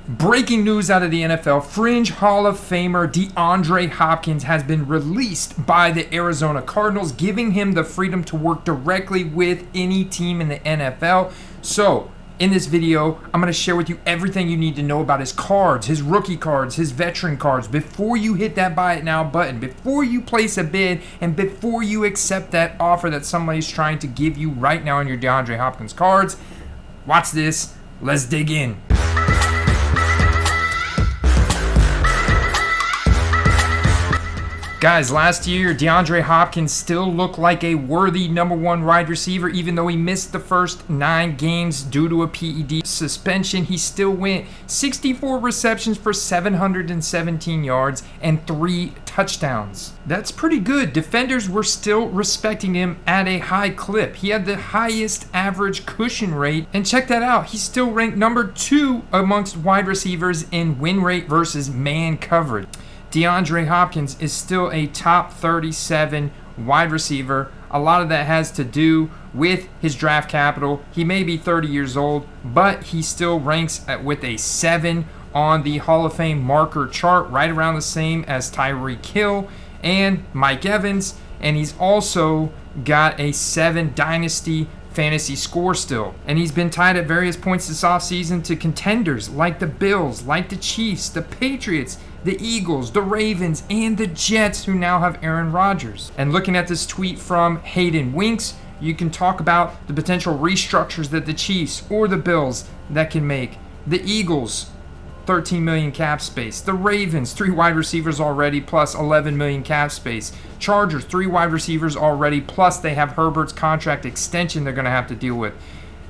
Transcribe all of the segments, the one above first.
Breaking news out of the NFL, fringe Hall of Famer DeAndre Hopkins has been released by the Arizona Cardinals, giving him the freedom to work directly with any team in the NFL. So, in this video, I'm going to share with you everything you need to know about his cards, his rookie cards, his veteran cards, before you hit that buy it now button, before you place a bid, and before you accept that offer that somebody's trying to give you right now on your DeAndre Hopkins cards. Watch this. Let's dig in. Guys, last year, DeAndre Hopkins still looked like a worthy number one wide receiver. Even though he missed the first 9 games due to a PED suspension, he still went 64 receptions for 717 yards and 3 touchdowns. That's pretty good. Defenders were still respecting him at a high clip. He had the highest average cushion rate. And check that out. He's still ranked number 2 amongst wide receivers in win rate versus man coverage. DeAndre Hopkins is still a top 37 wide receiver. A lot of that has to do with his draft capital. He may be 30 years old, but he still ranks with a 7 on the Hall of Fame marker chart, right around the same as Tyreek Hill and Mike Evans. And he's also got a 7 dynasty fantasy score still. And he's been tied at various points this offseason to contenders like the Bills, like the Chiefs, the Patriots, the Eagles, the Ravens, and the Jets, who now have Aaron Rodgers. And looking at this tweet from Hayden Winks, you can talk about the potential restructures that the Chiefs or the Bills that can make. The Eagles, 13 million cap space. The Ravens, 3 wide receivers already, plus 11 million cap space. Chargers, 3 wide receivers already, plus they have Herbert's contract extension they're going to have to deal with.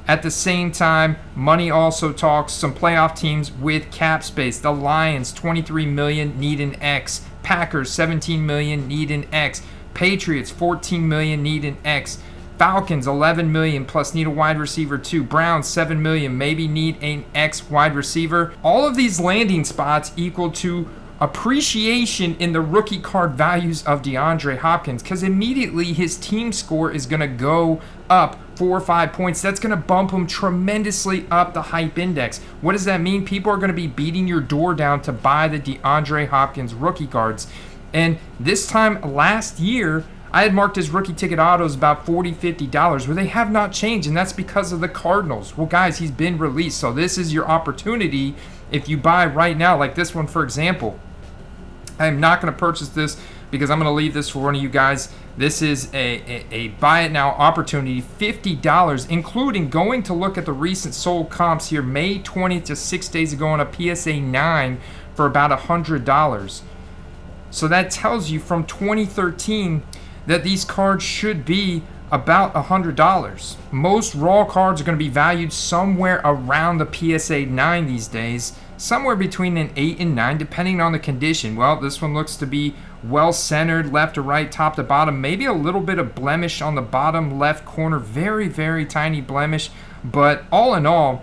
At the same time, money also talks some playoff teams with cap space. The Lions, 23 million, need an X. Packers, 17 million, need an X. Patriots, 14 million, need an X. Falcons, 11 million, plus need a wide receiver too. Browns, 7 million, maybe need an X wide receiver. All of these landing spots equal to appreciation in the rookie card values of DeAndre Hopkins, because immediately his team score is going to go up 4 or 5 points. That's going to bump him tremendously up the hype index. What does that mean? People are going to be beating your door down to buy the DeAndre Hopkins rookie cards. And this time last year, I had marked his rookie ticket autos about $40, $50, where they have not changed, and that's because of the Cardinals. Well, guys, he's been released, so this is your opportunity. If you buy right now, like this one, for example, I'm not going to purchase this because I'm going to leave this for one of you guys. This is a buy it now opportunity, $50, including going to look at the recent sold comps here, May 20th, just 6 days ago, on a PSA 9 for about $100. So that tells you from 2013 that these cards should be about $100. Most raw cards are going to be valued somewhere around the PSA 9 these days, somewhere between an 8 and 9, depending on the condition. Well, this one looks to be well centered, left to right, top to bottom, maybe a little bit of blemish on the bottom left corner, very, very tiny blemish. But all in all,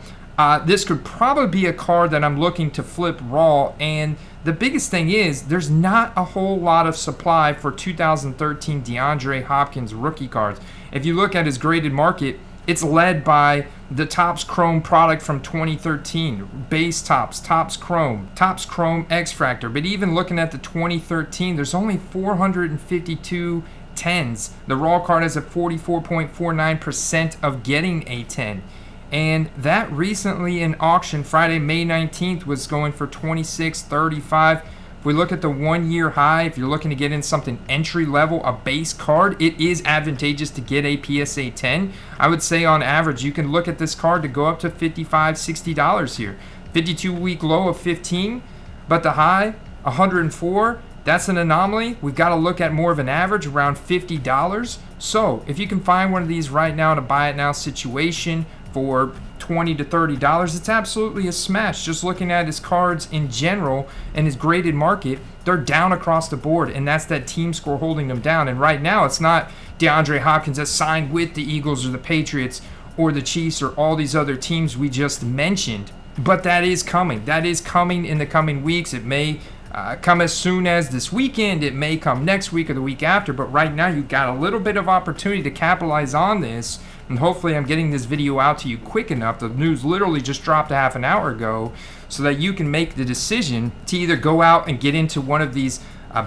this could probably be a card that I'm looking to flip raw. And the biggest thing is there's not a whole lot of supply for 2013 DeAndre Hopkins rookie cards. If you look at his graded market, it's led by the Topps Chrome product from 2013, base Topps, Topps Chrome X-Fractor. But even looking at the 2013, there's only 452 10s. The raw card has a 44.49% of getting a 10. And that recently in auction, Friday, May 19th, was going for $26.35. If we look at the 1 year high, if you're looking to get in something entry level, a base card, it is advantageous to get a PSA 10. I would say on average, you can look at this card to go up to $55, $60 here. 52-week low of 15, but the high, 104. That's an anomaly. We've got to look at more of an average, around $50. So if you can find one of these right now in a buy it now situation for $20 to $30, it's absolutely a smash. Just looking at his cards in general and his graded market, they're down across the board, and that's that team score holding them down. And right now, it's not DeAndre Hopkins that's signed with the Eagles or the Patriots or the Chiefs or all these other teams we just mentioned. But that is coming. That is coming in the coming weeks. It may come as soon as this weekend. It may come next week or the week after. But right now, you've got a little bit of opportunity to capitalize on this. And hopefully I'm getting this video out to you quick enough. The news literally just dropped a half an hour ago. so that you can make the decision to either go out and get into one of these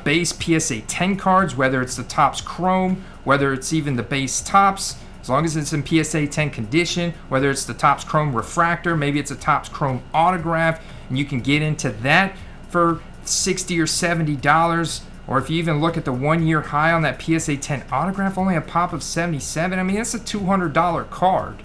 base PSA 10 cards, whether it's the Topps Chrome, whether it's even the base Topps, as long as it's in PSA 10 condition, whether it's the Topps Chrome Refractor, maybe it's a Topps Chrome Autograph, and you can get into that for $60 or $70. Or if you even look at the 1 year high on that PSA 10 Autograph, only a pop of 77. I mean, that's a $200 card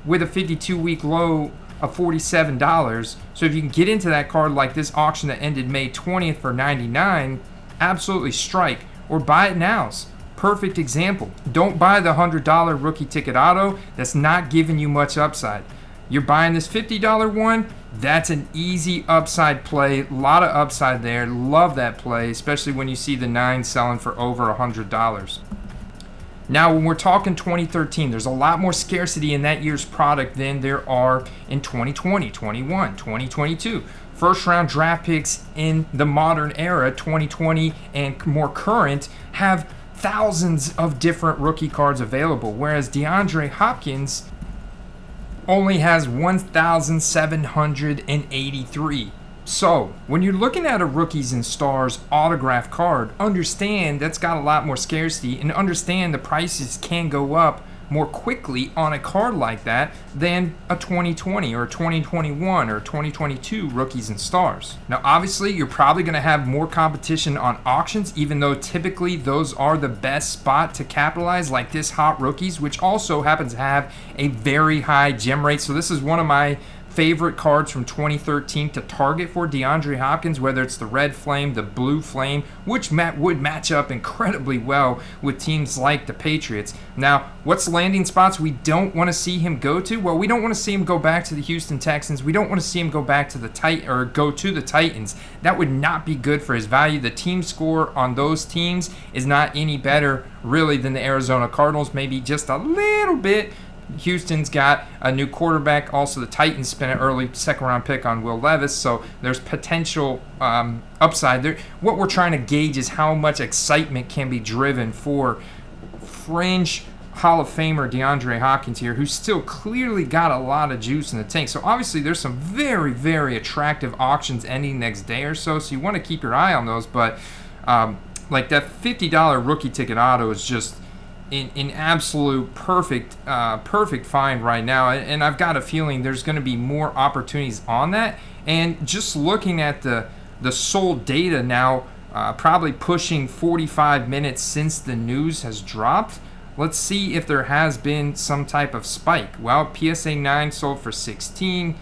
with a 52-week low of $47. So if you can get into that card like this auction that ended May 20th for $99, absolutely strike. Or buy it now's. Perfect example. Don't buy the $100 rookie ticket auto. That's not giving you much upside. You're buying this $50 one, that's an easy upside play. A lot of upside there. Love that play, especially when you see the 9 selling for over $100. Now, when we're talking 2013, there's a lot more scarcity in that year's product than there are in 2020, 21, 2022. First round draft picks in the modern era, 2020 and more current, have thousands of different rookie cards available, whereas DeAndre Hopkins only has 1,783. So, when you're looking at a Rookies and Stars autograph card, understand that's got a lot more scarcity, and understand the prices can go up more quickly on a card like that than a 2020 or 2021 or 2022 Rookies and Stars. Now, obviously, you're probably going to have more competition on auctions, even though typically those are the best spot to capitalize, like this Hot Rookies, which also happens to have a very high gem rate. So this is one of my favorite cards from 2013 to target for DeAndre Hopkins, whether it's the red flame, the blue flame, which would match up incredibly well with teams like the Patriots. Now, what's landing spots we don't want to see him go to? Well, we don't want to see him go back to the Houston Texans. We don't want to see him go back to the Titans. That would not be good for his value. The team score on those teams is not any better really than the Arizona Cardinals, maybe just a little bit. Houston's got a new quarterback. Also, the Titans spent an early second-round pick on Will Levis, so there's potential upside there. What we're trying to gauge is how much excitement can be driven for fringe Hall of Famer DeAndre Hopkins here, who's still clearly got a lot of juice in the tank. So obviously, there's some very, very attractive auctions ending next day or so, so you want to keep your eye on those. But like that $50 rookie ticket auto is just in absolute perfect find right now, and I've got a feeling there's going to be more opportunities on that. And just looking at the sold data now, probably pushing 45 minutes since the news has dropped. Let's see if there has been some type of spike. Well, PSA 9 sold for 16,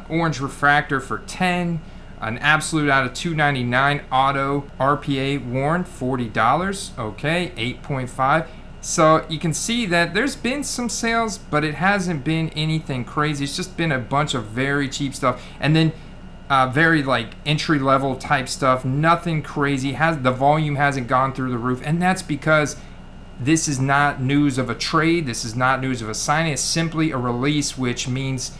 Orange Refractor for 10, an Absolute out of 299 auto RPA worn $40. Okay, 8.5. So you can see that there's been some sales, but it hasn't been anything crazy. It's just been a bunch of very cheap stuff, and then very like entry level type stuff. Nothing crazy. The volume hasn't gone through the roof, and that's because this is not news of a trade. This is not news of a signing. It's simply a release, which means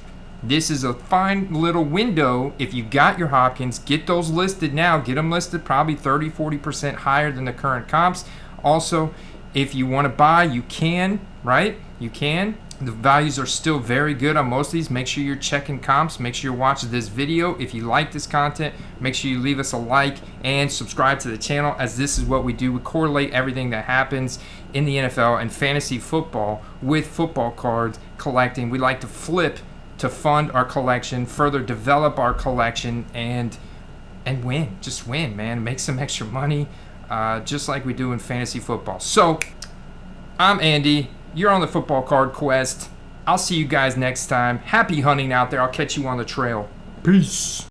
this is a fine little window. If you got your Hopkins, get those listed now. Get them listed probably 30-40% higher than the current comps. Also, if you want to buy, you can, right? You can. The values are still very good on most of these. Make sure you're checking comps. Make sure you're watching this video. If you like this content, make sure you leave us a like and subscribe to the channel, as this is what we do. We correlate everything that happens in the NFL and fantasy football with football cards collecting. We like to flip to fund our collection, further develop our collection, and win. Just win, man. Make some extra money. Just like we do in fantasy football. So, I'm Andy. You're on the Football Card Quest. I'll see you guys next time. Happy hunting out there. I'll catch you on the trail. Peace.